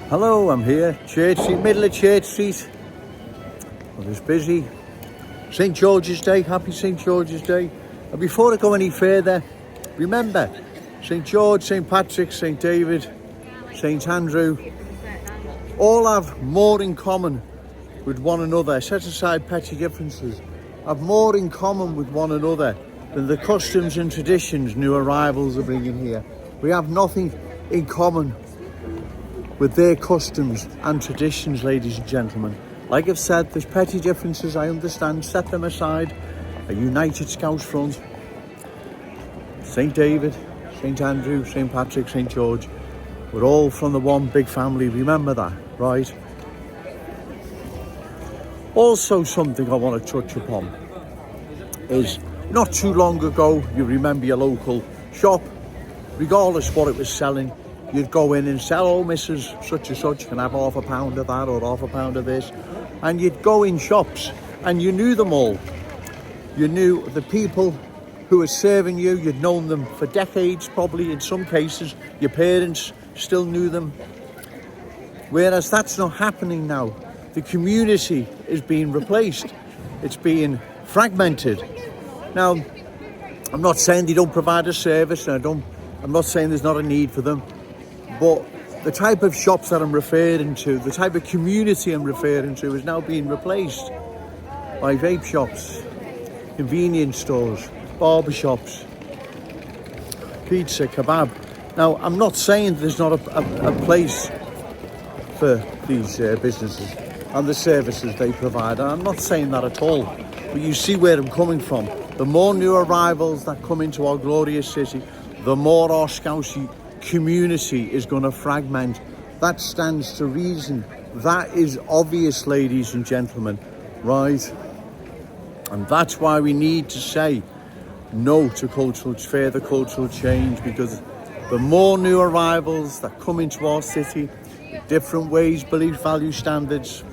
Hello, I'm here, Church Street, middle of Church Street. Well, it's busy. St. George's Day, happy St. George's Day. And before I go any further, remember, St. George, St. Patrick, St. David, St. Andrew, all have more in common with one another. Set aside petty differences, have more in common with one another than the customs and traditions new arrivals are bringing here. We have nothing in common with their customs and traditions, ladies and gentlemen. Like I've said, there's petty differences, I understand, set them aside. A united Scouse front. St. David, St. Andrew, St. Patrick, St. George, we're all from the one big family, remember that, right? Also, something I want to touch upon is not too long ago, you remember your local shop, regardless what it was selling, you'd go in and sell, oh, Mrs. Such and such can have half a pound of that or half a pound of this. And you'd go in shops and you knew them all. You knew the people who were serving you, you'd known them for decades, probably in some cases. Your parents still knew them. Whereas that's not happening now. The community is being replaced. It's being fragmented. Now, I'm not saying they don't provide a service, and I'm not saying there's not a need for them. But the type of shops that I'm referring to, the type of community I'm referring to is now being replaced by vape shops, convenience stores, barber shops, pizza, kebab. Now, I'm not saying there's not a place for these businesses and the services they provide. I'm not saying that at all. But you see where I'm coming from. The more new arrivals that come into our glorious city, the more our Scouse community is going to fragment. That stands to reason. That is obvious, ladies and gentlemen, right? And that's why we need to say no to further cultural change, because the more new arrivals that come into our city, different ways, beliefs, value, standards,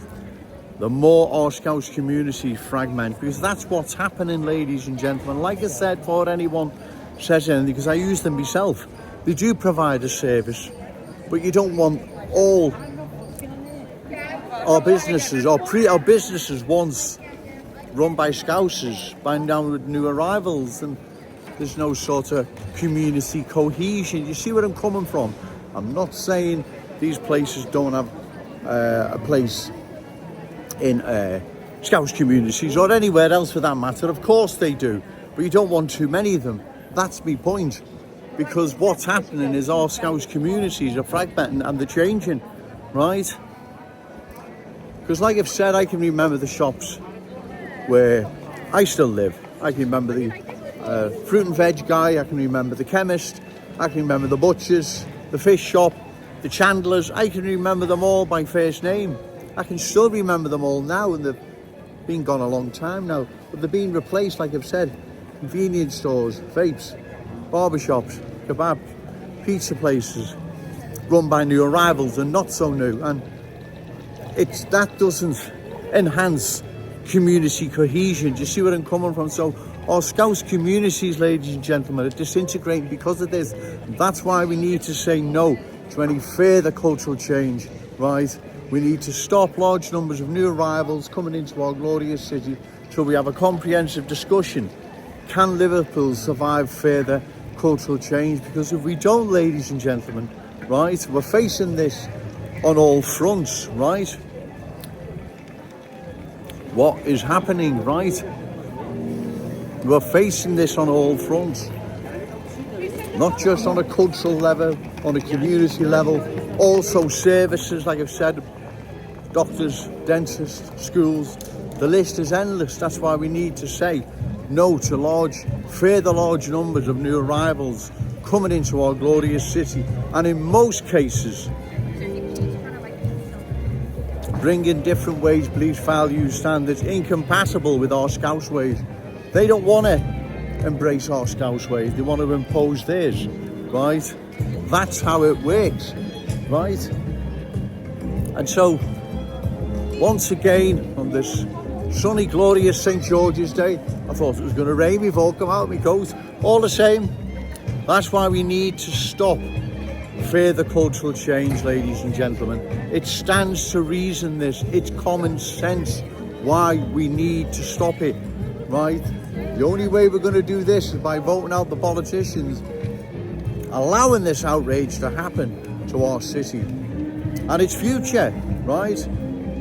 the more our Scouse community fragment, because that's what's happening, ladies and gentlemen. Like I said, before anyone says anything, because I use them myself, they do provide a service, but you don't want all our businesses, our businesses once run by Scousers, by now with new arrivals, and there's no sort of community cohesion. You see where I'm coming from? I'm not saying these places don't have a place in Scouse communities or anywhere else for that matter. Of course they do, but you don't want too many of them. That's my point. Because what's happening is our Scouse communities are fragmenting and they're changing, right? Because like I've said, I can remember the shops where I still live. I can remember the fruit and veg guy, I can remember the chemist, I can remember the butchers, the fish shop, the chandlers. I can remember them all by first name. I can still remember them all now, and they've been gone a long time now. But they're being replaced, like I've said, convenience stores, vapes, barbershops, kebab, pizza places run by new arrivals and not so new, and that doesn't enhance community cohesion. Do you see where I'm coming from? So our Scouse communities, ladies and gentlemen, are disintegrating because of this. That's why we need to say no to any further cultural change, right? We need to stop large numbers of new arrivals coming into our glorious city till we have a comprehensive discussion. Can Liverpool survive further cultural change? Because if we don't, ladies and gentlemen, right, we're facing this on all fronts, right? What is happening, right? We're facing this on all fronts, not just on a cultural level, on a community level, also services, like I've said, doctors, dentists, schools, the list is endless. That's why we need to say no to further large numbers of new arrivals coming into our glorious city, and in most cases bringing different ways, beliefs, values, standards incompatible with our Scouse ways. They don't want to embrace our Scouse ways, they want to impose theirs, right? That's how it works, right? And so once again on this sunny, glorious St. George's Day, I thought it was going to rain before I come out of my coat. All the same, that's why we need to stop further cultural change, ladies and gentlemen. It stands to reason this. It's common sense why we need to stop it, right? The only way we're going to do this is by voting out the politicians, allowing this outrage to happen to our city and its future, right?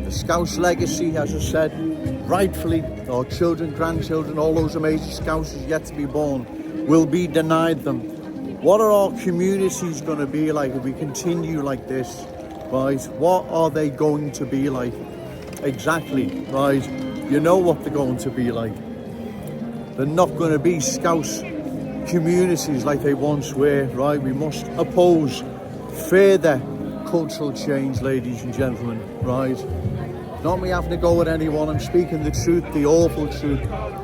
The Scouse legacy, as I said, rightfully, our children, grandchildren, all those amazing Scousers yet to be born will be denied them. What are our communities going to be like if we continue like this, right? What are they going to be like? Exactly, right? You know what they're going to be like. They're not going to be Scouse communities like they once were, right? We must oppose further cultural change, ladies and gentlemen, right? Not me having to go at anyone. I'm speaking the truth, the awful truth.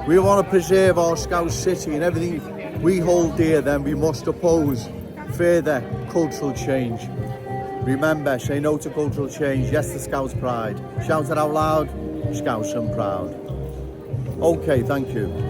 We want to preserve our Scouse city and everything we hold dear. Then we must oppose further cultural change. Remember, say no to cultural change, yes to Scouse pride. Shout it out loud, Scouse and proud. Okay, thank you.